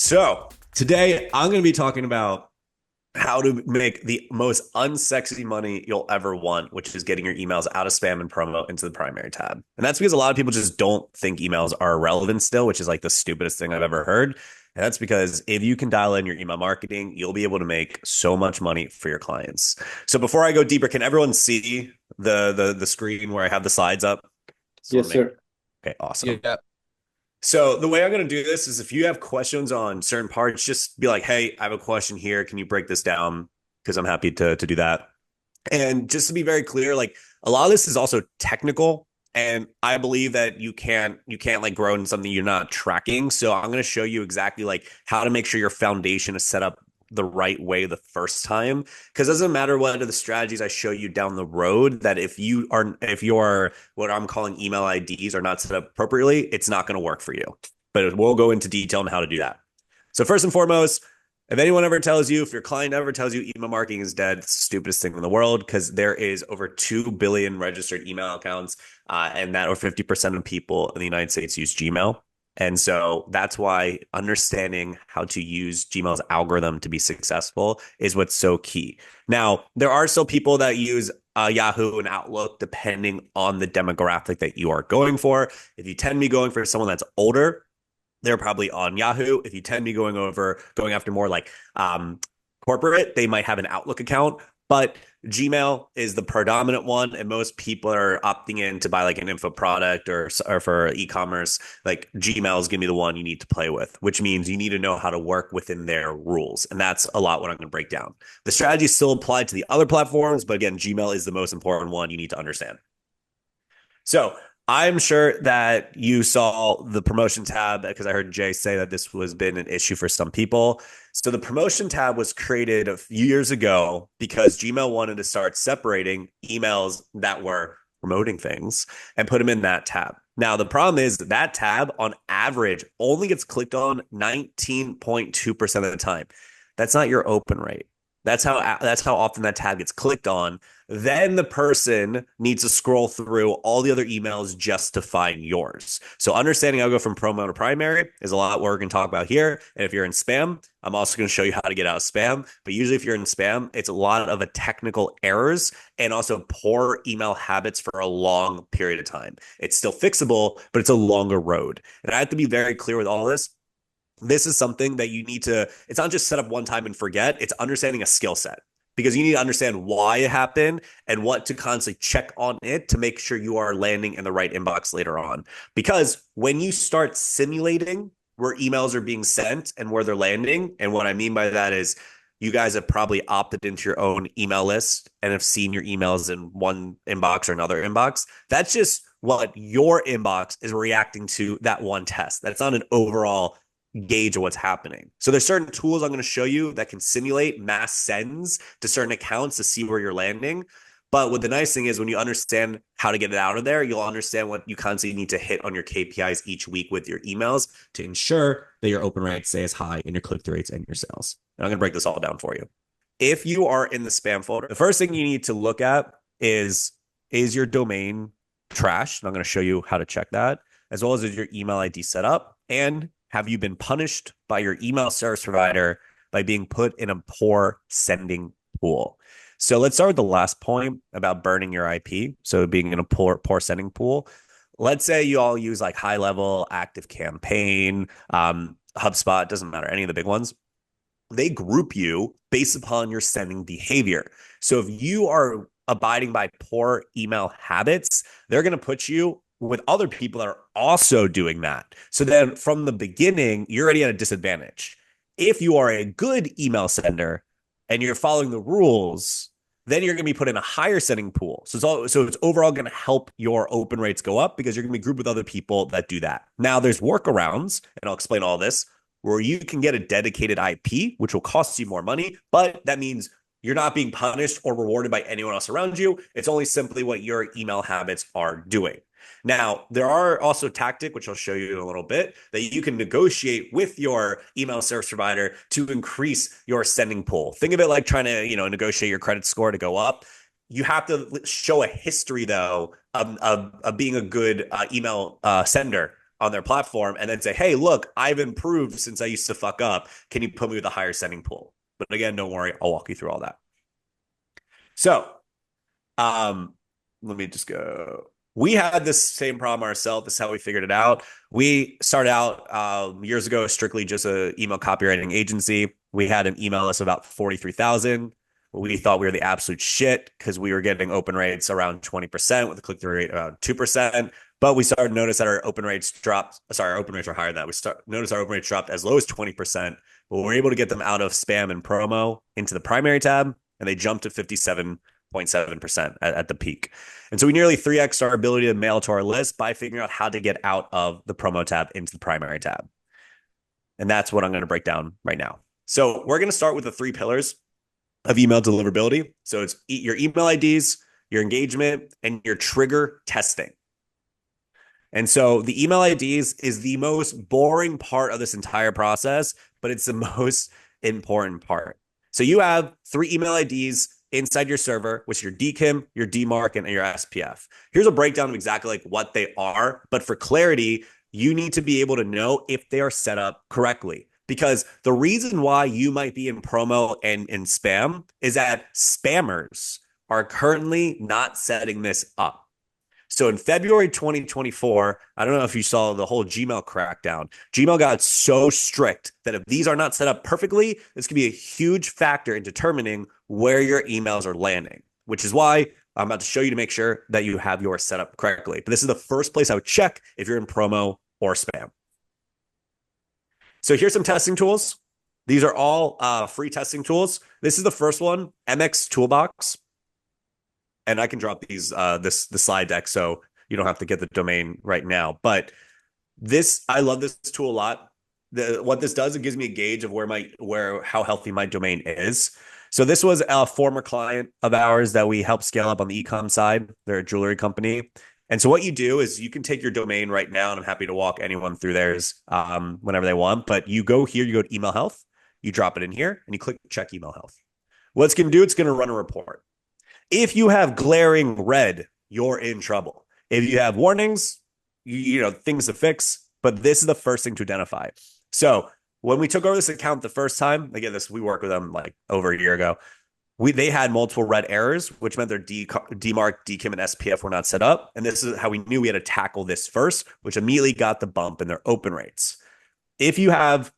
So today I'm going to be talking about how to make the most unsexy money you'll ever want, which is getting your emails out of spam and promo into the primary tab. And that's because a lot of people just don't think emails are relevant still, which is like the stupidest thing I've ever heard. And that's because if you can dial in your email marketing, you'll be able to make so much money for your clients. So before I go deeper, can everyone see the screen where I have the slides up? Just want Yes, to make sir. okay, awesome. Yeah. So the way I'm going to do this is if you have questions on certain parts, just be like, "Hey, I have a question here. Can you break this down?" Because I'm happy to do that. And just to be very clear, like a lot of this is also technical, and I believe that you can't like grow in something you're not tracking. So I'm going to show you exactly like how to make sure your foundation is set up the right way the first time, because it doesn't matter what are the strategies I show you down the road, that if your what I'm calling email IDs are not set up appropriately, it's not going to work for you. But we'll go into detail on how to do that. So first and foremost, if anyone ever tells you, if your client ever tells you email marketing is dead, it's the stupidest thing in the world, because there is over 2 billion registered email accounts, and that over 50% of people in the United States use Gmail. And so that's why understanding how to use Gmail's algorithm to be successful is what's so key. Now, there are still people that use Yahoo and Outlook, depending on the demographic that you are going for. If you tend to be going for someone that's older, they're probably on Yahoo. If you tend to be going after more like corporate, they might have an Outlook account, but Gmail is the predominant one, and most people are opting in to buy like an info product or for e-commerce. Like Gmail is gonna be the one you need to play with, which means you need to know how to work within their rules, and that's a lot what I'm going to break down. The strategy still applied to the other platforms, but again, Gmail is the most important one you need to understand. So I'm sure that you saw the promotion tab because I heard Jay say that this was been an issue for some people. So the promotion tab was created a few years ago because Gmail wanted to start separating emails that were promoting things and put them in that tab. Now, the problem is that tab on average only gets clicked on 19.2% of the time. That's not your open rate. That's how often that tab gets clicked on. Then the person needs to scroll through all the other emails just to find yours. So understanding how to go from promo to primary is a lot we're going to talk about here. And if you're in spam, I'm also going to show you how to get out of spam. But usually if you're in spam, it's a lot of a technical errors and also poor email habits for a long period of time. It's still fixable, but it's a longer road. And I have to be very clear with all this. This is something that you need to, it's not just set up one time and forget, it's understanding a skill set, because you need to understand why it happened and what to constantly check on it to make sure you are landing in the right inbox later on. Because when you start simulating where emails are being sent and where they're landing, and what I mean by that is you guys have probably opted into your own email list and have seen your emails in one inbox or another inbox. That's just what your inbox is reacting to that one test. That's not an overall gauge of what's happening. So there's certain tools I'm going to show you that can simulate mass sends to certain accounts to see where you're landing. But what the nice thing is, when you understand how to get it out of there, you'll understand what you constantly need to hit on your KPIs each week with your emails to ensure that your open rates stay as high and your click-through rates and your sales. And I'm going to break this all down for you. If you are in the spam folder, the first thing you need to look at is your domain trashed? And I'm going to show you how to check that, as well as is your email ID set up, and have you been punished by your email service provider by being put in a poor sending pool? So let's start with the last point about burning your IP. So being in a poor sending pool. Let's say you all use like high level, active campaign, HubSpot, doesn't matter, any of the big ones. They group you based upon your sending behavior. So if you are abiding by poor email habits, they're going to put you with other people that are also doing that. So then from the beginning, you're already at a disadvantage. If you are a good email sender and you're following the rules, then you're going to be put in a higher sending pool. So it's overall going to help your open rates go up because you're going to be grouped with other people that do that. Now there's workarounds, and I'll explain all this, where you can get a dedicated IP, which will cost you more money, but that means you're not being punished or rewarded by anyone else around you. It's only simply what your email habits are doing. Now, there are also tactics, which I'll show you in a little bit, that you can negotiate with your email service provider to increase your sending pool. Think of it like trying to, negotiate your credit score to go up. You have to show a history, though, of being a good email sender on their platform and then say, hey, look, I've improved since I used to fuck up. Can you put me with a higher sending pool? But again, don't worry, I'll walk you through all that. So let me just go. We had this same problem ourselves. This is how we figured it out. We started out years ago strictly just a email copywriting agency. We had an email list of about 43,000. We thought we were the absolute shit because we were getting open rates around 20% with a click-through rate around 2%. But we started to notice that our open rates dropped. Sorry, our open rates were higher than that. Noticed our open rates dropped as low as 20%. But we were able to get them out of spam and promo into the primary tab, and they jumped to 57.7% at the peak. And so we nearly 3x our ability to mail to our list by figuring out how to get out of the promo tab into the primary tab. And that's what I'm going to break down right now. So we're going to start with the 3 pillars of email deliverability. So it's your email IDs, your engagement, and your trigger testing. And so the email IDs is the most boring part of this entire process, but it's the most important part. So you have 3 email IDs inside your server, which is your DKIM, your DMARC, and your SPF. Here's a breakdown of exactly like what they are. But for clarity, you need to be able to know if they are set up correctly. Because the reason why you might be in promo and in spam is that spammers are currently not setting this up. So in February 2024, I don't know if you saw the whole Gmail crackdown. Gmail got so strict that if these are not set up perfectly, this could be a huge factor in determining where your emails are landing, which is why I'm about to show you to make sure that you have yours set up correctly. But this is the first place I would check if you're in promo or spam. So here's some testing tools. These are all free testing tools. This is the first one, MX Toolbox. And I can drop these the slide deck so you don't have to get the domain right now. But I love this tool a lot. What this does, it gives me a gauge of how healthy my domain is. So this was a former client of ours that we helped scale up on the e-com side. They're a jewelry company. And so what you do is you can take your domain right now, and I'm happy to walk anyone through theirs whenever they want. But you go here, you go to email health, you drop it in here, and you click check email health. What it's going to do, it's going to run a report. If you have glaring red, you're in trouble. If you have warnings, you know, things to fix, but this is the first thing to identify. So when we took over this account the first time, again, we worked with them like over a year ago. They had multiple red errors, which meant their DMARC, DKIM, and SPF were not set up. And this is how we knew we had to tackle this first, which immediately got the bump in their open rates. If you have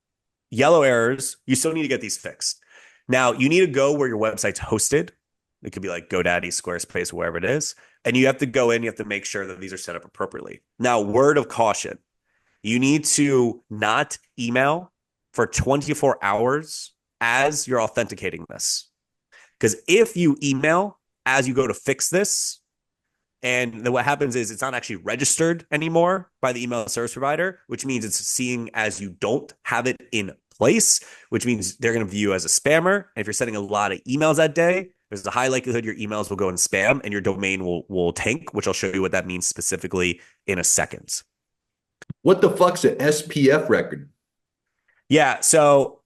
yellow errors, you still need to get these fixed. Now, you need to go where your website's hosted. It could be like GoDaddy, Squarespace, wherever it is. And you have to go in, you have to make sure that these are set up appropriately. Now, word of caution, you need to not email for 24 hours as you're authenticating this. Because if you email as you go to fix this, and then what happens is it's not actually registered anymore by the email service provider, which means it's seeing as you don't have it in place, which means they're going to view you as a spammer. And if you're sending a lot of emails that day, there's a high likelihood your emails will go in spam and your domain will tank, which I'll show you what that means specifically in a second. What the fuck's an SPF record? Yeah, so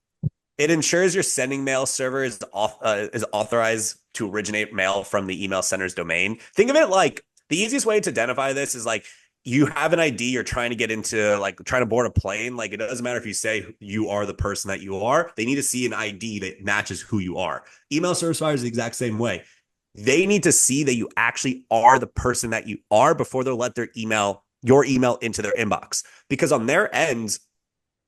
it ensures your sending mail server is authorized to originate mail from the email sender's domain. Think of it like the easiest way to identify this is like you have an ID, you're trying to get into like trying to board a plane. Like it doesn't matter if you say you are the person that you are. They need to see an ID that matches who you are. Email service providers is the exact same way. They need to see that you actually are the person that you are before they'll let your email into their inbox. Because on their end,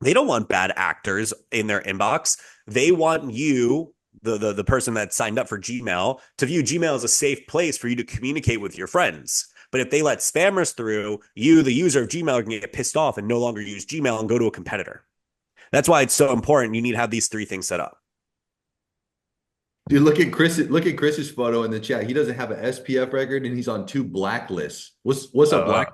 they don't want bad actors in their inbox. They want you, the person that signed up for Gmail, to view Gmail as a safe place for you to communicate with your friends. But if they let spammers through, you, the user of Gmail, can get pissed off and no longer use Gmail and go to a competitor. That's why it's so important. You need to have these 3 things set up. Dude, look at Chris's photo in the chat. He doesn't have an SPF record and he's on 2 blacklists. What's a black?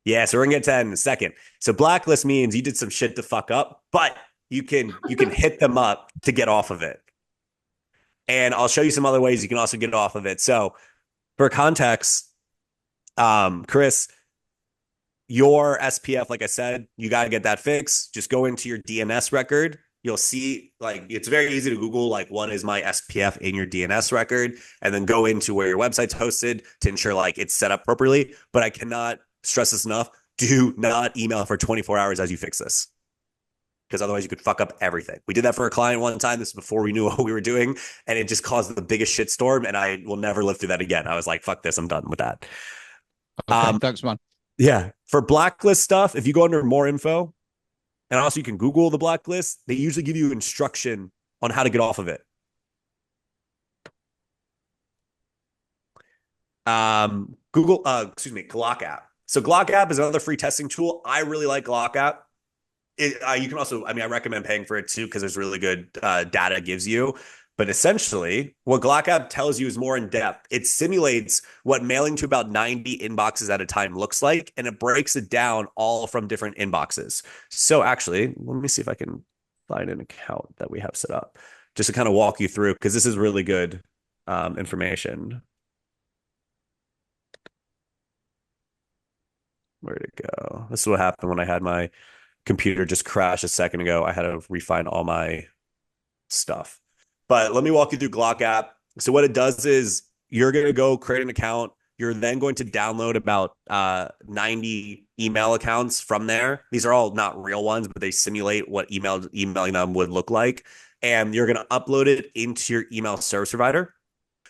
Yeah, so we're gonna get to that in a second. So blacklist means you did some shit to fuck up, but you can hit them up to get off of it. And I'll show you some other ways you can also get off of it. So for context, Chris, your SPF, like I said, you got to get that fixed. Just go into your DNS record. You'll see, like, it's very easy to Google, like, what is my SPF in your DNS record, and then go into where your website's hosted to ensure, like, it's set up appropriately. But I cannot stress this enough. do not email for 24 hours as you fix this, because otherwise you could fuck up everything. We did that for a client one time. This is before we knew what we were doing, and it just caused the biggest shitstorm. And I will never live through that again. I was like, fuck this, I'm done with that. Okay, thanks, man. Yeah. For blacklist stuff, if you go under more info, and also you can Google the blacklist, they usually give you instruction on how to get off of it. Glock app. So Glock app is another free testing tool. I really like Glock app. You can also, I mean, I recommend paying for it too, because there's really good data it gives you. But essentially, what Glock app tells you is more in depth. It simulates what mailing to about 90 inboxes at a time looks like, and it breaks it down all from different inboxes. So actually, let me see if I can find an account that we have set up just to kind of walk you through, because this is really good information. Where'd it go? This is what happened when I had my computer just crash a second ago. I had to refine all my stuff. But let me walk you through Glock app. So what it does is you're going to go create an account. You're then going to download about 90 email accounts from there. These are all not real ones, but they simulate what emailing them would look like. And you're going to upload it into your email service provider.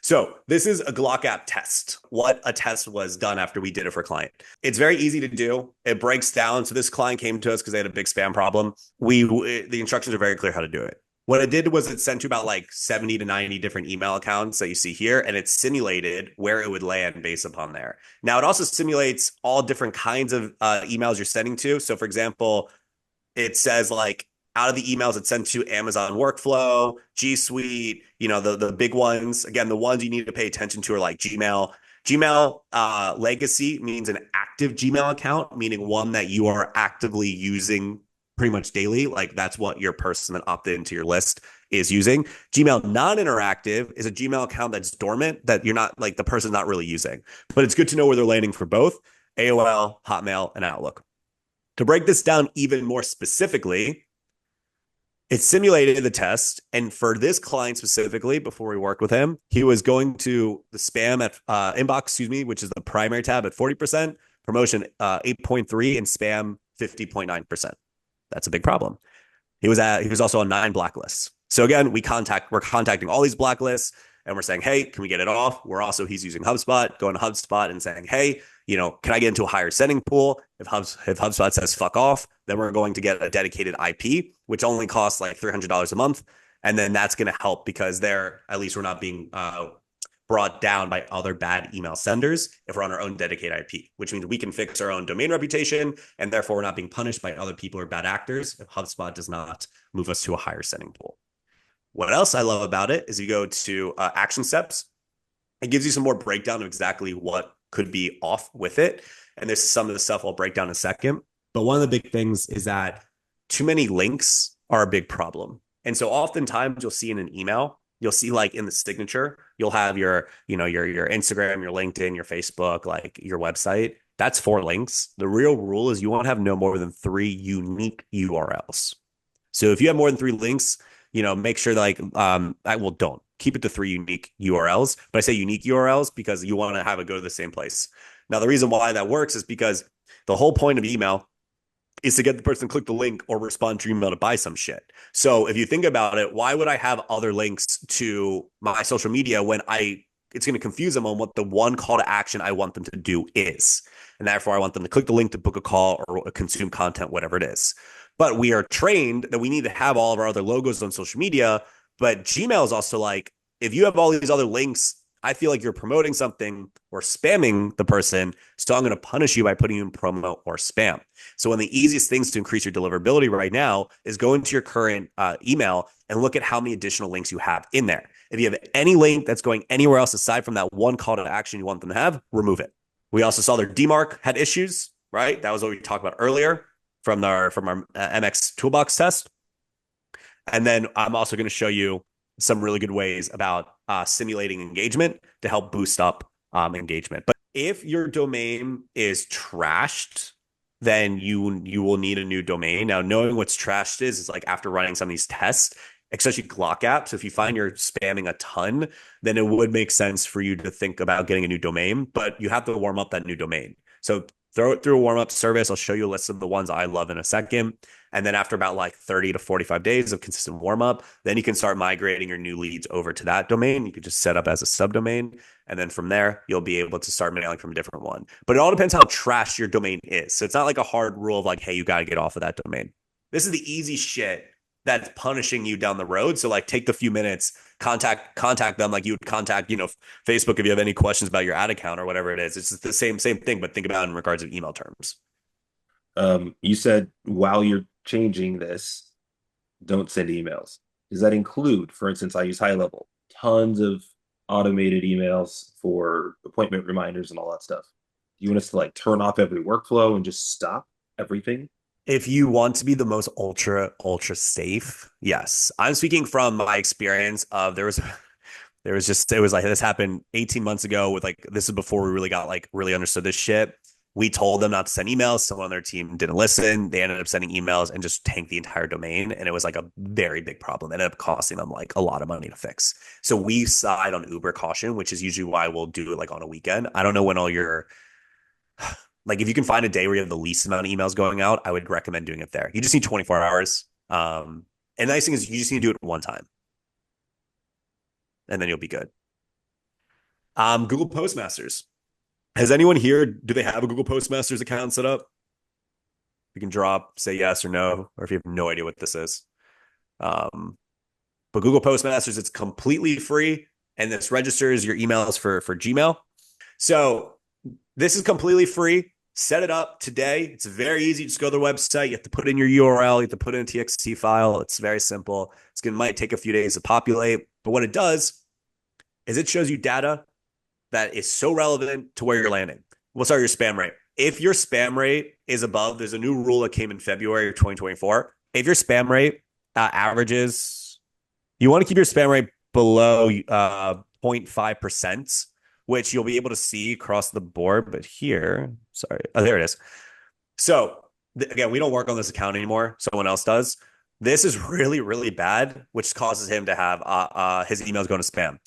So this is a Glock app test. What a test was done after we did it for a client. It's very easy to do. It breaks down. So this client came to us because they had a big spam problem. The instructions are very clear how to do it. What it did was it sent you about like 70 to 90 different email accounts that you see here, and it simulated where it would land based upon there. Now, it also simulates all different kinds of emails you're sending to. So for example, it says like, out of the emails it's sent to Amazon Workflow, G Suite, the big ones. Again, the ones you need to pay attention to are like Gmail. Gmail legacy means an active Gmail account, meaning one that you are actively using pretty much daily. Like that's what your person that opted into your list is using. Gmail non-interactive is a Gmail account that's dormant, that you're not, like, the person's not really using. But it's good to know where they're landing for both AOL, Hotmail, and Outlook. To break this down even more specifically, it simulated the test. And for this client specifically, before we worked with him, he was going to the spam at inbox, which is the primary tab at 40%, promotion 8.3, and spam 50.9%. That's a big problem. He was also on 9 blacklists. So again, we're contacting all these blacklists, and we're saying, hey, can we get it off? He's using HubSpot, going to HubSpot and saying, hey, can I get into a higher sending pool? If HubSpot says fuck off, then we're going to get a dedicated IP, which only costs like $300 a month. And then that's going to help, because at least we're not being brought down by other bad email senders if we're on our own dedicated IP, which means we can fix our own domain reputation, and therefore we're not being punished by other people or bad actors if HubSpot does not move us to a higher sending pool. What else I love about it is you go to action steps. It gives you some more breakdown of exactly what could be off with it. And this is some of the stuff I'll break down in a second. But one of the big things is that too many links are a big problem. And so oftentimes you'll see in an email, you'll see like in the signature, you'll have your Instagram, your LinkedIn, your Facebook, like your website. That's 4 links. The real rule is you want to have no more than 3 unique URLs. So if you have more than 3 links, make sure that don't keep it to 3 unique URLs. But I say unique URLs because you want to have it go to the same place. Now, the reason why that works is because the whole point of email is to get the person to click the link or respond to your email to buy some shit. So if you think about it, why would I have other links to my social media when it's going to confuse them on what the one call to action I want them to do is? And therefore, I want them to click the link to book a call or consume content, whatever it is. But we are trained that we need to have all of our other logos on social media. But Gmail is also like, if you have all these other links, I feel like you're promoting something or spamming the person. So I'm going to punish you by putting you in promo or spam. So one of the easiest things to increase your deliverability right now is go into your current email and look at how many additional links you have in there. If you have any link that's going anywhere else aside from that one call to action you want them to have, remove it. We also saw their DMARC had issues, right? That was what we talked about earlier from our MX Toolbox test. And then I'm also going to show you some really good ways about simulating engagement to help boost up engagement. But if your domain is trashed, then you will need a new domain. Now, knowing what's trashed is like after running some of these tests, especially Glock apps, if you find you're spamming a ton, then it would make sense for you to think about getting a new domain, but you have to warm up that new domain. So throw it through a warm-up service. I'll show you a list of the ones I love in a second. And then after about like 30 to 45 days of consistent warm-up, then you can start migrating your new leads over to that domain. You could just set up as a subdomain. And then from there, you'll be able to start mailing from a different one. But it all depends how trash your domain is. So it's not like a hard rule of like, hey, you got to get off of that domain. This is the easy shit that's punishing you down the road. So like take the few minutes, contact them like you would contact, Facebook if you have any questions about your ad account or whatever it is. It's the same thing, but think about it in regards of email terms. You said while you're changing this, don't send emails. Does that include, for instance, I use High Level, tons of automated emails for appointment reminders and all that stuff? Do you want us to like turn off every workflow and just stop everything? If you want to be the most ultra safe, yes. I'm speaking from my experience of it was like this happened 18 months ago with like, this is before we really got like really understood this shit. We told them not to send emails. Someone on their team didn't listen. They ended up sending emails and just tanked the entire domain. And it was like a very big problem. It ended up costing them like a lot of money to fix. So we side on uber caution, which is usually why we'll do it like on a weekend. I don't know when all your like if you can find a day where you have the least amount of emails going out, I would recommend doing it there. You just need 24 hours. And the nice thing is you just need to do it one time. And then you'll be good. Google Postmasters. Has anyone here, do they have a Google Postmasters account set up? You can say yes or no, or if you have no idea what this is. But Google Postmasters, it's completely free. And this registers your emails for Gmail. So this is completely free. Set it up today. It's very easy. Just go to the website. You have to put in your URL. You have to put in a TXT file. It's very simple. Might take a few days to populate. But what it does is it shows you data that is so relevant to where you're landing. We'll start your spam rate. If your spam rate is above, there's a new rule that came in February of 2024. If your spam rate averages, you want to keep your spam rate below 0.5%, which you'll be able to see across the board. But here, there it is. So again, we don't work on this account anymore. Someone else does. This is really, really bad, which causes him to have his emails going to spam.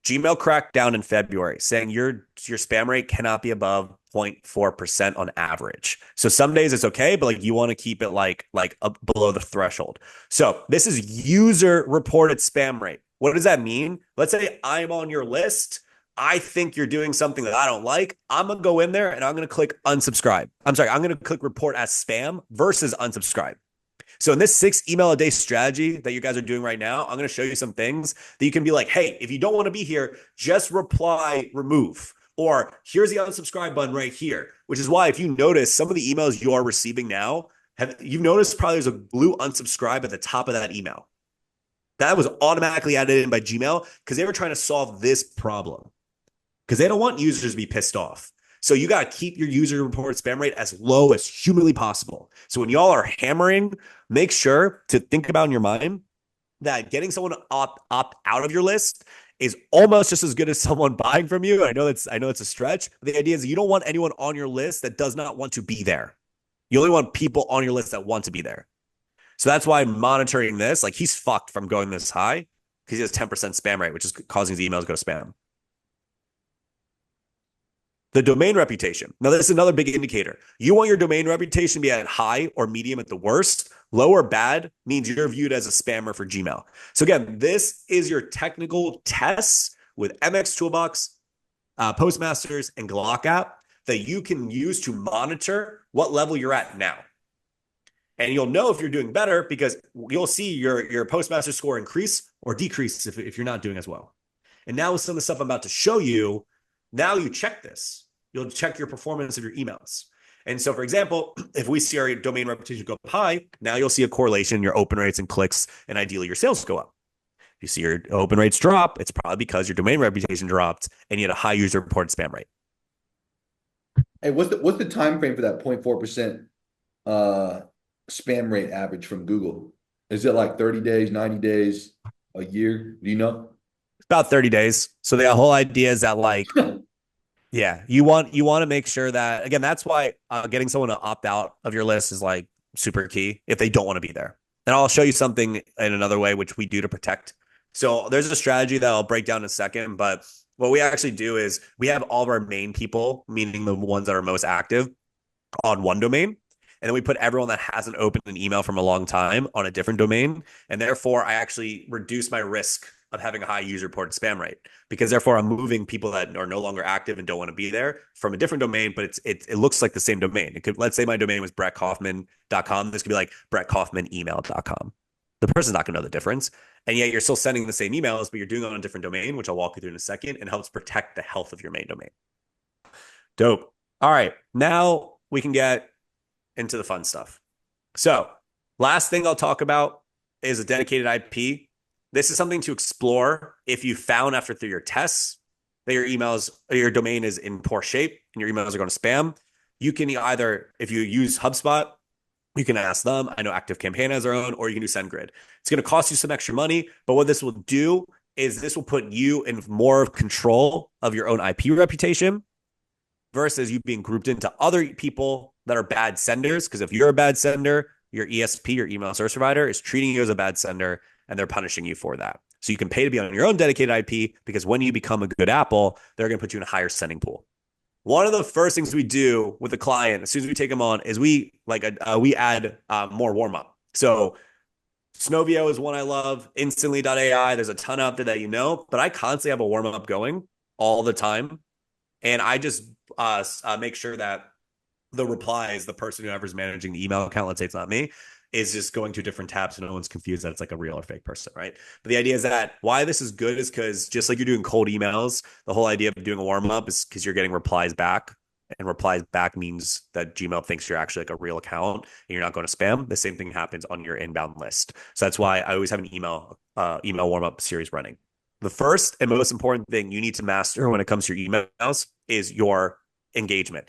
Gmail cracked down in February saying your spam rate cannot be above 0.4% on average. So some days it's okay, but like you want to keep it like up below the threshold. So this is user reported spam rate. What does that mean? Let's say I'm on your list. I think you're doing something that I don't like. I'm going to go in there and I'm going to click unsubscribe. I'm going to click report as spam versus unsubscribe. So in this 6 email a day strategy that you guys are doing right now, I'm going to show you some things that you can be like, hey, if you don't want to be here, just reply remove. Or here's the unsubscribe button right here, which is why if you notice some of the emails you are receiving now, you've noticed probably there's a blue unsubscribe at the top of that email. That was automatically added in by Gmail because they were trying to solve this problem because they don't want users to be pissed off. So you got to keep your user reported spam rate as low as humanly possible. So when y'all are hammering, make sure to think about in your mind that getting someone to opt out of your list is almost just as good as someone buying from you. I know it's a stretch. But the idea is you don't want anyone on your list that does not want to be there. You only want people on your list that want to be there. So that's why I'm monitoring this. Like he's fucked from going this high because he has 10% spam rate, which is causing his emails to go to spam. The domain reputation. Now, this is another big indicator. You want your domain reputation to be at high or medium at the worst. Low or bad means you're viewed as a spammer for Gmail. So again, this is your technical tests with MX Toolbox, Postmasters, and Glock app that you can use to monitor what level you're at now. And you'll know if you're doing better because you'll see your Postmaster score increase or decrease if you're not doing as well. And now with some of the stuff I'm about to show you, now you check this. You'll check your performance of your emails. And so, for example, if we see our domain reputation go up high, now you'll see a correlation in your open rates and clicks, and ideally your sales go up. If you see your open rates drop, it's probably because your domain reputation dropped and you had a high user reported spam rate. Hey, what's the time frame for that 0.4% spam rate average from Google? Is it like 30 days, 90 days, a year? Do you know? It's about 30 days. So the whole idea is that like, yeah, you want to make sure that, again, that's why getting someone to opt out of your list is like super key if they don't want to be there. And I'll show you something in another way, which we do to protect. So there's a strategy that I'll break down in a second, but what we actually do is we have all of our main people, meaning the ones that are most active. on one domain. And then we put everyone that hasn't opened an email from a long time on a different domain. And therefore, I actually reduce my risk of having a high user reported spam rate, because therefore I'm moving people that are no longer active and don't want to be there from a different domain, but it looks like the same domain. It could, let's say my domain was brettkaufman.com. This could be like brettkaufmanemail.com. The person's not going to know the difference. And yet you're still sending the same emails, but you're doing it on a different domain, which I'll walk you through in a second, and helps protect the health of your main domain. Dope. All right. Now we can get into the fun stuff. So last thing I'll talk about is a dedicated IP. This is something to explore if you found after through your tests that your emails, or your domain is in poor shape and your emails are going to spam. You can either, if you use HubSpot, you can ask them. I know ActiveCampaign has their own, or you can do SendGrid. It's going to cost you some extra money, but what this will do is this will put you in more control of your own IP reputation versus you being grouped into other people that are bad senders. Because if you're a bad sender, your ESP, your email service provider, is treating you as a bad sender, and they're punishing you for that. So you can pay to be on your own dedicated IP, because when you become a good Apple, they're going to put you in a higher sending pool. One of the first things we do with the client as soon as we take them on is we add more warm up. So Snovio is one I love. Instantly.ai. There's a ton out there that you know, but I constantly have a warm up going all the time, and I just make sure that the replies, the person whoever's managing the email account, let's say it's not me, is just going to different tabs so no one's confused that it's like a real or fake person, right? But the idea is that why this is good is because just like you're doing cold emails, the whole idea of doing a warm up is because you're getting replies back. And replies back means that Gmail thinks you're actually like a real account and you're not going to spam. The same thing happens on your inbound list. So that's why I always have an email warm up series running. The first and most important thing you need to master when it comes to your emails is your engagement.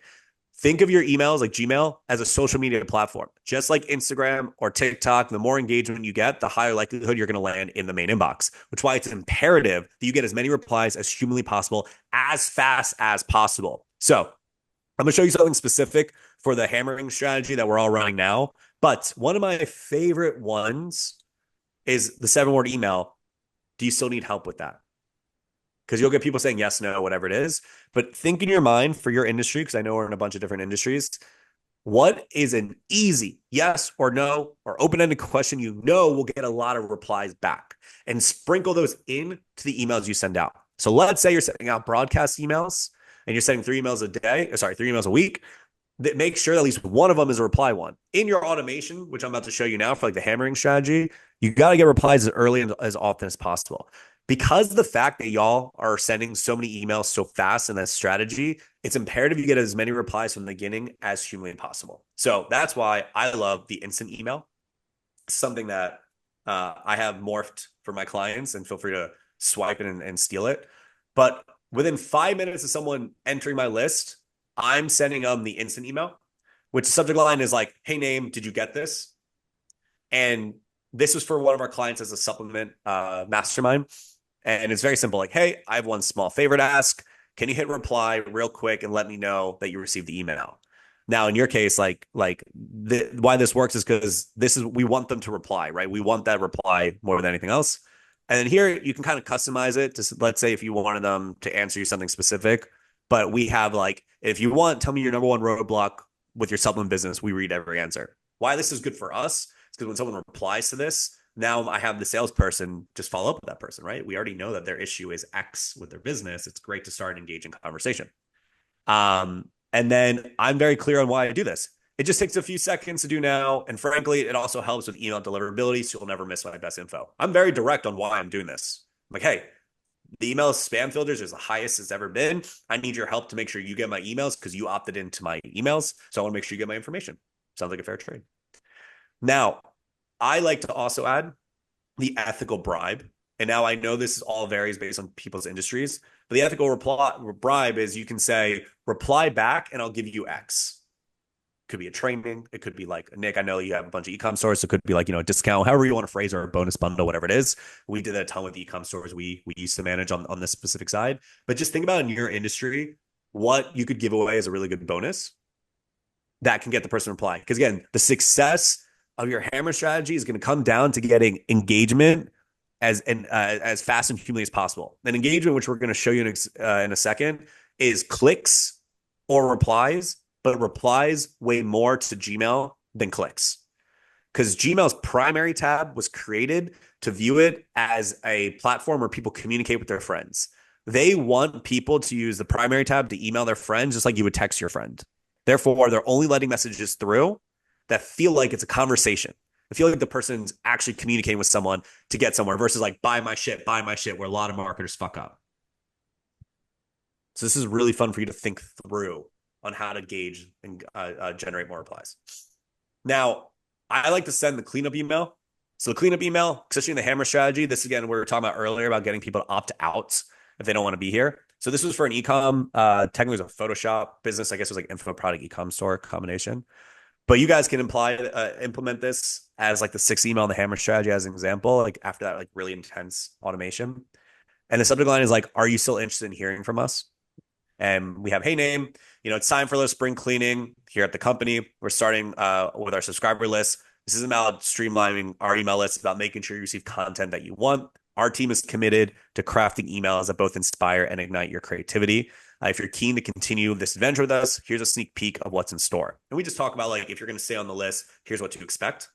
Think of your emails like Gmail as a social media platform. Just like Instagram or TikTok, the more engagement you get, the higher likelihood you're going to land in the main inbox, which is why it's imperative that you get as many replies as humanly possible, as fast as possible. So I'm going to show you something specific for the hammering strategy that we're all running now. But one of my favorite ones is the 7-word email. Do you still need help with that? Because you'll get people saying yes, no, whatever it is. But think in your mind for your industry, because I know we're in a bunch of different industries, what is an easy yes or no or open-ended question you know will get a lot of replies back, and sprinkle those in to the emails you send out. So let's say you're sending out broadcast emails and you're sending 3 emails a week. That make sure that at least one of them is a reply one. In your automation, which I'm about to show you now for like the hammering strategy, you got to get replies as early and as often as possible. Because the fact that y'all are sending so many emails so fast in that strategy, it's imperative you get as many replies from the beginning as humanly possible. So that's why I love the instant email. It's something that I have morphed for my clients, and feel free to swipe it and steal it. But within 5 minutes of someone entering my list, I'm sending them the instant email, which the subject line is like, hey, name, did you get this? And this was for one of our clients as a supplement mastermind. And it's very simple. Like, hey, I have one small favor to ask. Can you hit reply real quick and let me know that you received the email? Now, in your case, why this works is because we want them to reply, right? We want that reply more than anything else. And then here you can kind of customize it to, let's say if you wanted them to answer you something specific, but we have like, if you want, tell me your number one roadblock with your supplement business, we read every answer. Why this is good for us is because when someone replies to this, now I have the salesperson just follow up with that person, right? We already know that their issue is X with their business. It's great to start engaging conversation. And then I'm very clear on why I do this. It just takes a few seconds to do now. And frankly, it also helps with email deliverability, so you'll never miss my best info. I'm very direct on why I'm doing this. I'm like, hey, the email spam filters is the highest it's ever been. I need your help to make sure you get my emails because you opted into my emails. So I want to make sure you get my information. Sounds like a fair trade. Now, I like to also add the ethical bribe. And now I know this all varies based on people's industries, but the ethical bribe is you can say, reply back and I'll give you X. Could be a training. It could be like, Nick, I know you have a bunch of e-com stores. So it could be like, a discount, however you want to phrase, or a bonus bundle, whatever it is. We did that a ton with e-com stores we used to manage on this specific side. But just think about in your industry, what you could give away as a really good bonus that can get the person to reply. Because again, the success of your hammer strategy is going to come down to getting engagement as fast and humanly as possible. And engagement, which we're going to show you in a second, is clicks or replies, but replies weigh more to Gmail than clicks. Because Gmail's primary tab was created to view it as a platform where people communicate with their friends. They want people to use the primary tab to email their friends just like you would text your friend. Therefore, they're only letting messages through that feel like it's a conversation. I feel like the person's actually communicating with someone to get somewhere versus like buy my shit, where a lot of marketers fuck up. So this is really fun for you to think through on how to gauge and generate more replies. Now, I like to send the cleanup email. So the cleanup email, especially in the hammer strategy, this again, we were talking about earlier about getting people to opt out if they don't want to be here. So this was for an e-com, technically it was a Photoshop business. I guess it was like info product e-com store combination. But you guys can implement this as like the 6 email in the hammer strategy as an example, like after that, like really intense automation. And the subject line is like, are you still interested in hearing from us? And we have, hey, name, it's time for the spring cleaning here at the company. We're starting with our subscriber list. This is about streamlining our email list, about making sure you receive content that you want. Our team is committed to crafting emails that both inspire and ignite your creativity. If you're keen to continue this adventure with us, here's a sneak peek of what's in store. And we just talk about like, if you're going to stay on the list, here's what to expect.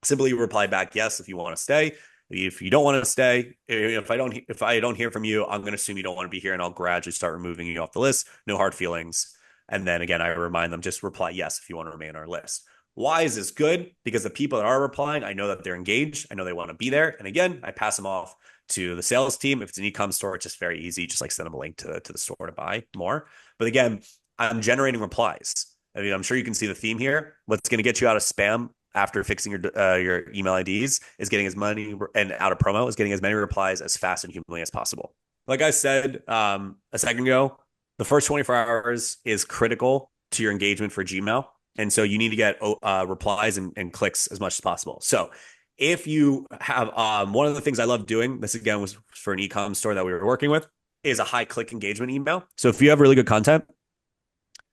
Simply reply back yes if you want to stay. If you don't want to stay, if I don't hear from you, I'm going to assume you don't want to be here, and I'll gradually start removing you off the list. No hard feelings. And then again, I remind them, just reply yes if you want to remain on our list. Why is this good? Because the people that are replying, I know that they're engaged. I know they want to be there. And again, I pass them off to the sales team. If it's an e-com store, it's just very easy. Just like send them a link to the store to buy more. But again, I'm generating replies. I mean, I'm sure you can see the theme here. What's going to get you out of spam after fixing your email IDs is getting as many, and out of promo is getting as many replies as fast and humanly as possible. Like I said a second ago, the first 24 hours is critical to your engagement for Gmail. And so you need to get replies and clicks as much as possible. So if you have one of the things I love doing, this again was for an e-com store that we were working with, is a high click engagement email. So if you have really good content,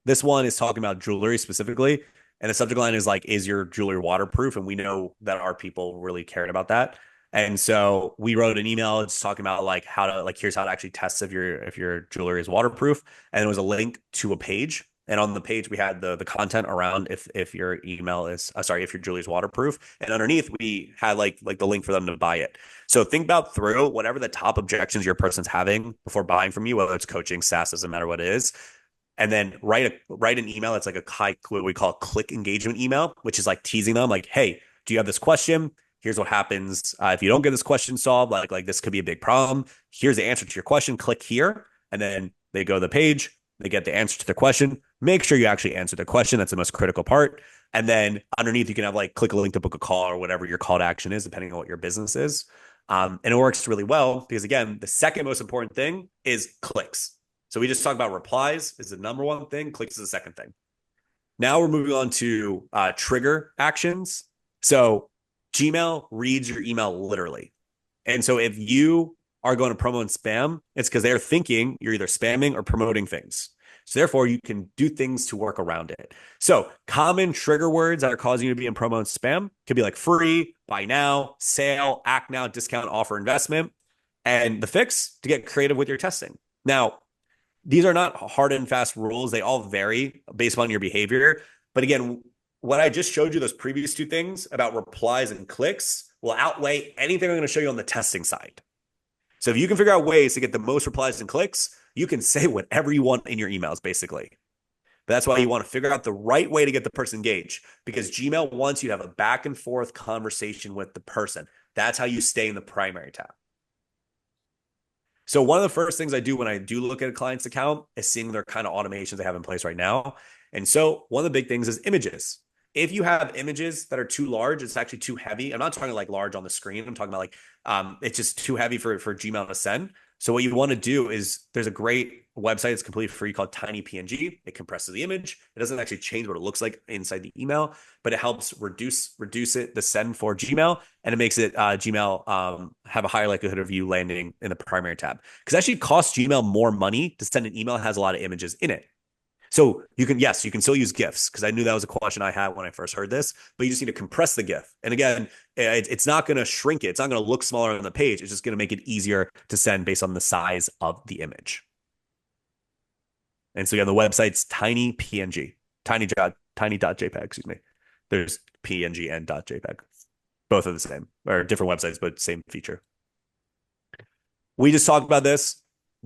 this one is talking about jewelry specifically. And the subject line is like, is your jewelry waterproof? And we know that our people really cared about that. And so we wrote an email just talking about like how to, like, here's how to actually test if your jewelry is waterproof. And it was a link to a page. And on the page, we had the content around if your email is, if your jewelry is waterproof. And underneath, we had like the link for them to buy it. So think about through whatever the top objections your person's having before buying from you, whether it's coaching, SaaS, doesn't matter what it is. And then write an email that's like a high, what we call a click engagement email, which is like teasing them like, hey, do you have this question? Here's what happens if you don't get this question solved. Like this could be a big problem. Here's the answer to your question. Click here. And then they go to the page. They get the answer to the question. Make sure you actually answer the question. That's the most critical part. And then underneath, you can have like click a link to book a call or whatever your call to action is, depending on what your business is. And it works really well because, again, the second most important thing is clicks. So we just talked about replies is the number one thing. Clicks is the second thing. Now we're moving on to trigger actions. So Gmail reads your email literally. And so if you are going to promo and spam, it's because they're thinking you're either spamming or promoting things. So therefore, you can do things to work around it. So common trigger words that are causing you to be in promo and spam could be like free, buy now, sale, act now, discount, offer, investment. And the fix, to get creative with your testing. Now, these are not hard and fast rules. They all vary based on your behavior. But again, what I just showed you, those previous two things about replies and clicks, will outweigh anything I'm going to show you on the testing side. So if you can figure out ways to get the most replies and clicks, you can say whatever you want in your emails, basically. But that's why you want to figure out the right way to get the person engaged, because Gmail wants you to have a back and forth conversation with the person. That's how you stay in the primary tab. So one of the first things I do when I do look at a client's account is seeing their kind of automations they have in place right now. And so one of the big things is images. If you have images that are too large, it's actually too heavy. I'm not talking like large on the screen. I'm talking about like it's just too heavy for Gmail to send. So what you want to do is, there's a great website that's completely free called TinyPNG. It compresses the image. It doesn't actually change what it looks like inside the email, but it helps reduce it, the send for Gmail, and it makes it Gmail have a higher likelihood of you landing in the primary tab. Because it actually costs Gmail more money to send an email that has a lot of images in it. So you can still use GIFs, because I knew that was a question I had when I first heard this, but you just need to compress the GIF. And again, it's not going to shrink it. It's not going to look smaller on the page. It's just going to make it easier to send based on the size of the image. And so again, the website's TinyPNG. tiny.jpg, excuse me. There's PNG and .jpg. Both are the same, or different websites, but same feature. We just talked about this.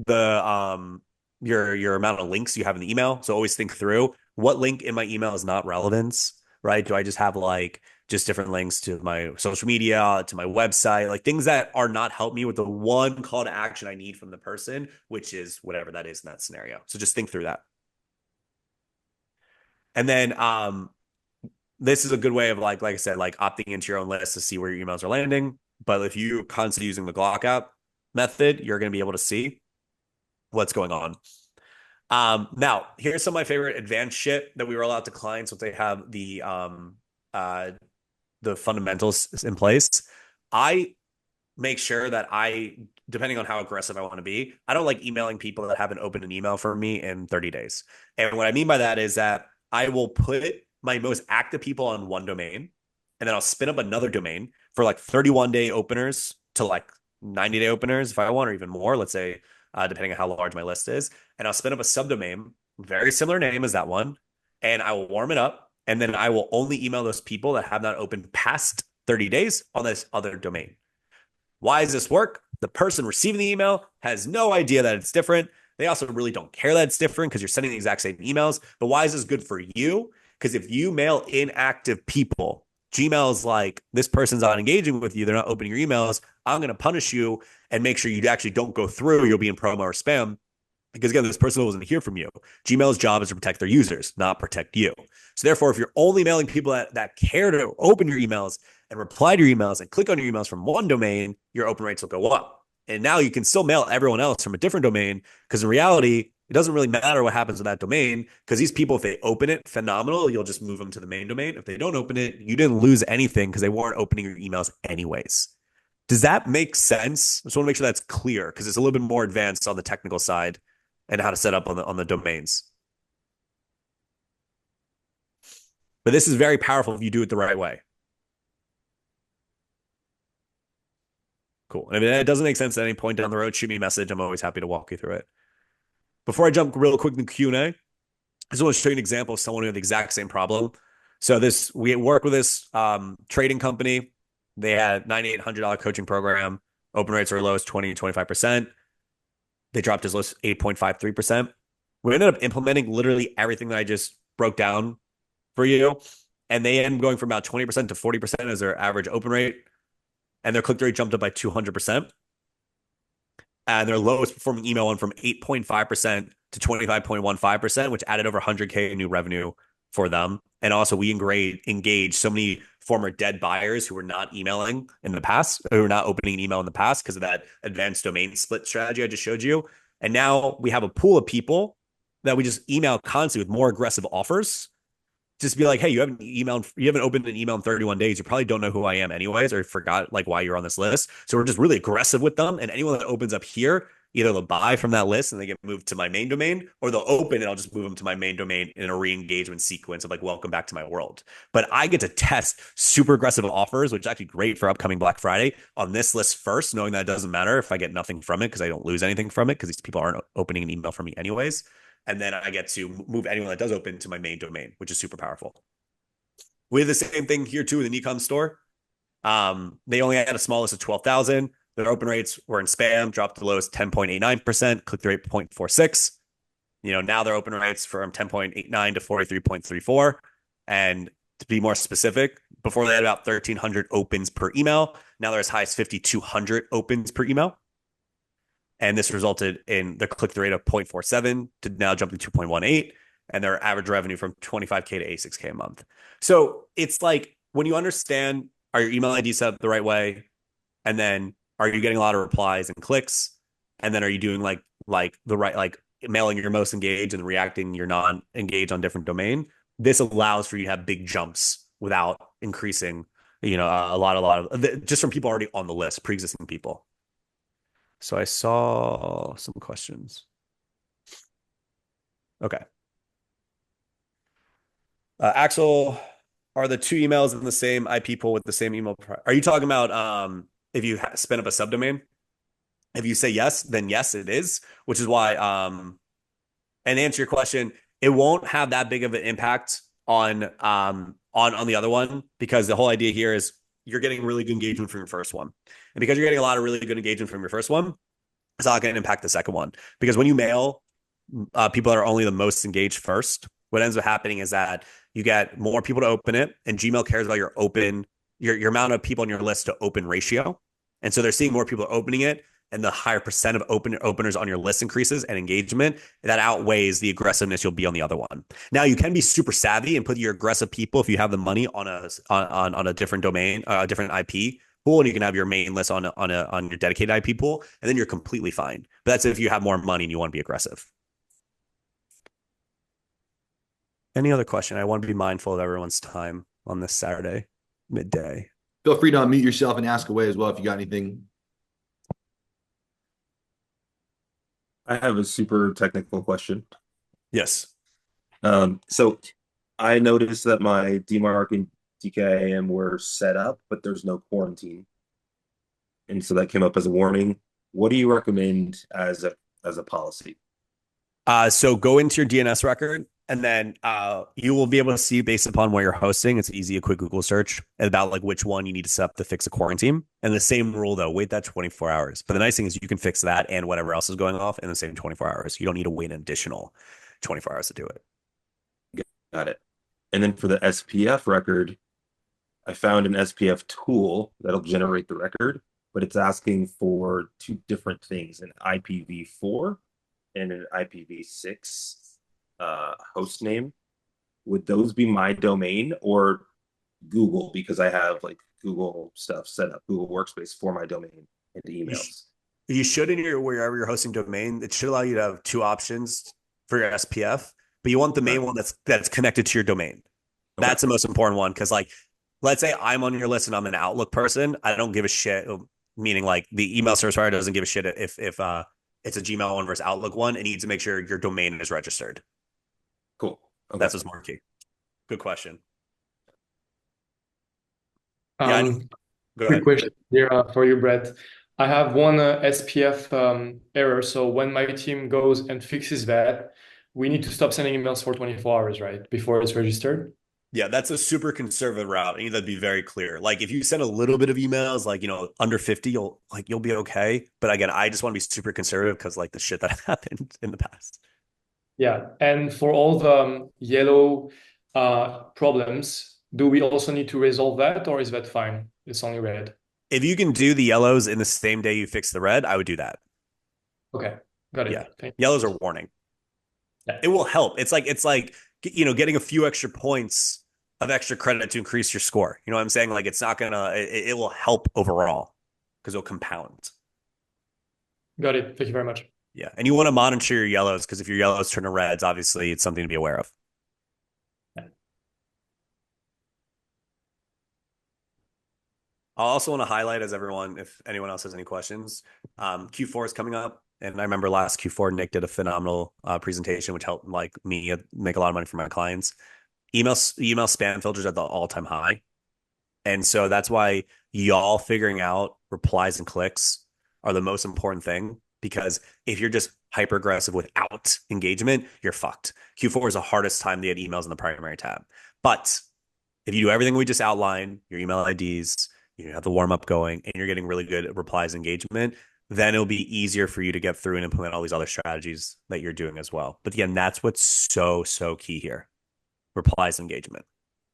Your amount of links you have in the email. So always think through what link in my email is not relevance, right? Do I just have like just different links to my social media, to my website, like things that are not help me with the one call to action I need from the person, which is whatever that is in that scenario. So just think through that. And then this is a good way of like I said, like opting into your own list to see where your emails are landing. But if you constantly using the Glock app method, you're going to be able to see what's going on. Now, here's some of my favorite advanced shit that we roll out to clients once they have the fundamentals in place. I make sure that depending on how aggressive I want to be, I don't like emailing people that haven't opened an email from me in 30 days. And what I mean by that is that I will put my most active people on one domain, and then I'll spin up another domain for like 31-day openers to like 90-day openers if I want, or even more, let's say, depending on how large my list is. And I'll spin up a subdomain, very similar name as that one, and I will warm it up. And then I will only email those people that have not opened past 30 days on this other domain. Why does this work? The person receiving the email has no idea that it's different. They also really don't care that it's different because you're sending the exact same emails. But why is this good for you? Because if you mail inactive people, Gmail is like, this person's not engaging with you, they're not opening your emails, I'm going to punish you and make sure you actually don't go through. You'll be in promo or spam. Because again, this person wasn't hear from you. Gmail's job is to protect their users, not protect you. So therefore, if you're only mailing people that care to open your emails and reply to your emails and click on your emails from one domain, your open rates will go up. And now you can still mail everyone else from a different domain, because in reality, it doesn't really matter what happens with that domain, because these people, if they open it, phenomenal, you'll just move them to the main domain. If they don't open it, you didn't lose anything because they weren't opening your emails anyways. Does that make sense? I just want to make sure that's clear, because it's a little bit more advanced on the technical side and how to set up on the domains. But this is very powerful if you do it the right way. Cool. And if it doesn't make sense at any point down the road, shoot me a message. I'm always happy to walk you through it. Before I jump real quick in the Q&A, I just want to show you an example of someone who had the exact same problem. So we work with this trading company. They had $9,800 coaching program. Open rates are as low as 20 to 25%. They dropped as low as 8.53%. We ended up implementing literally everything that I just broke down for you. And they ended up going from about 20% to 40% as their average open rate. And their click rate jumped up by 200%. And their lowest performing email went from 8.5% to 25.15%, which added over 100K in new revenue for them. And also we engaged so many former dead buyers who were not emailing in the past, who were not opening an email in the past because of that advanced domain split strategy I just showed you. And now we have a pool of people that we just email constantly with more aggressive offers. Just be like, hey, you haven't opened an email in 31 days. You probably don't know who I am anyways, or forgot like why you're on this list. So we're just really aggressive with them. And anyone that opens up here, either they'll buy from that list and they get moved to my main domain, or they'll open and I'll just move them to my main domain in a re-engagement sequence of like, welcome back to my world. But I get to test super aggressive offers, which is actually great for upcoming Black Friday on this list first, knowing that it doesn't matter if I get nothing from it because I don't lose anything from it because these people aren't opening an email from me anyways. And then I get to move anyone that does open to my main domain, which is super powerful. We have the same thing here too with the Nikon store. They only had a small list of 12,000. Their open rates were in spam, dropped to the lowest 10.89%, click-through rate 0.46. Now their open rates from 10.89 to 43.34. And to be more specific, before they had about 1,300 opens per email. Now they're as high as 5,200 opens per email. And this resulted in the click-through rate of 0.47 to now jump to 2.18, and their average revenue from 25K to 86K a month. So it's like, when you understand, are your email IDs set up the right way? And then are you getting a lot of replies and clicks? And then are you doing like the right, like mailing your most engaged and reacting your non-engaged on different domain? This allows for you to have big jumps without increasing, a lot of just from people already on the list, pre-existing people. So I saw some questions. Okay. Axel, are the two emails in the same IP pool with the same email? Are you talking about if you spin up a subdomain? If you say yes, then yes, it is, which is why, and to answer your question, it won't have that big of an impact on the other one, because the whole idea here is you're getting really good engagement from your first one. And because you're getting a lot of really good engagement from your first one, it's not going to impact the second one. Because when you mail, people that are only the most engaged first, what ends up happening is that you get more people to open it, and Gmail cares about your amount of people on your list to open ratio. And so they're seeing more people opening it, and the higher percent of openers on your list increases, and engagement that outweighs the aggressiveness you'll be on the other one. Now you can be super savvy and put your aggressive people, if you have the money, on a different domain, a different IP pool, and you can have your main list on your dedicated IP pool, and then you're completely fine. But that's if you have more money and you want to be aggressive. Any other question? I want to be mindful of everyone's time on this Saturday midday. Feel free to unmute yourself and ask away as well if you got anything. I have a super technical question. Yes. So I noticed that my DMARC and DKIM were set up, but there's no quarantine. And so that came up as a warning. What do you recommend as a policy? So go into your DNS record, and then you will be able to see, based upon where you're hosting, it's easy, a quick Google search about like which one you need to set up to fix a quarantine. And the same rule though, wait that 24 hours. But the nice thing is you can fix that and whatever else is going off in the same 24 hours. You don't need to wait an additional 24 hours to do it. Got it. And then for the SPF record, I found an SPF tool that'll generate the record, but it's asking for two different things, an IPv4 and an IPv6 host name. Would those be my domain or Google, because I have like Google stuff set up, Google Workspace for my domain and emails? You should, in your wherever you're hosting domain, it should allow you to have two options for your SPF, but you want the main one that's connected to your domain. Okay. That's the most important one, because like, let's say I'm on your list and I'm an Outlook person. I don't give a shit, meaning like the email service provider doesn't give a shit if it's a Gmail one versus Outlook one. It needs to make sure your domain is registered. Cool. Okay. That's what's more key. Good question. Quick question here for you, Brett. I have one SPF error. So when my team goes and fixes that, we need to stop sending emails for 24 hours, right? Before it's registered? Yeah, that's a super conservative route. I need that to be very clear. Like if you send a little bit of emails, like, under 50, you'll be okay. But again, I just want to be super conservative because like the shit that happened in the past. Yeah. And for all the yellow problems, do we also need to resolve that, or is that fine? It's only red. If you can do the yellows in the same day you fix the red, I would do that. Okay. Got it. Yeah. Yellows are warning. Yeah. It will help. It's like getting a few extra points of extra credit to increase your score. You know what I'm saying? Like it's not gonna, it will help overall because it'll compound. Got it. Thank you very much. Yeah. And you want to monitor your yellows, because if your yellows turn to reds, obviously it's something to be aware of. Yeah. I also want to highlight, as everyone, if anyone else has any questions, Q4 is coming up. And I remember last Q4, Nick did a phenomenal presentation, which helped like me make a lot of money for my clients. Email spam filters at the all-time high. And so that's why y'all figuring out replies and clicks are the most important thing, because if you're just hyper aggressive without engagement, you're fucked. Q4 is the hardest time to get emails in the primary tab. But if you do everything we just outlined, your email IDs, you have the warm up going, and you're getting really good replies engagement, then it'll be easier for you to get through and implement all these other strategies that you're doing as well. But again, that's what's so key here. Replies engagement.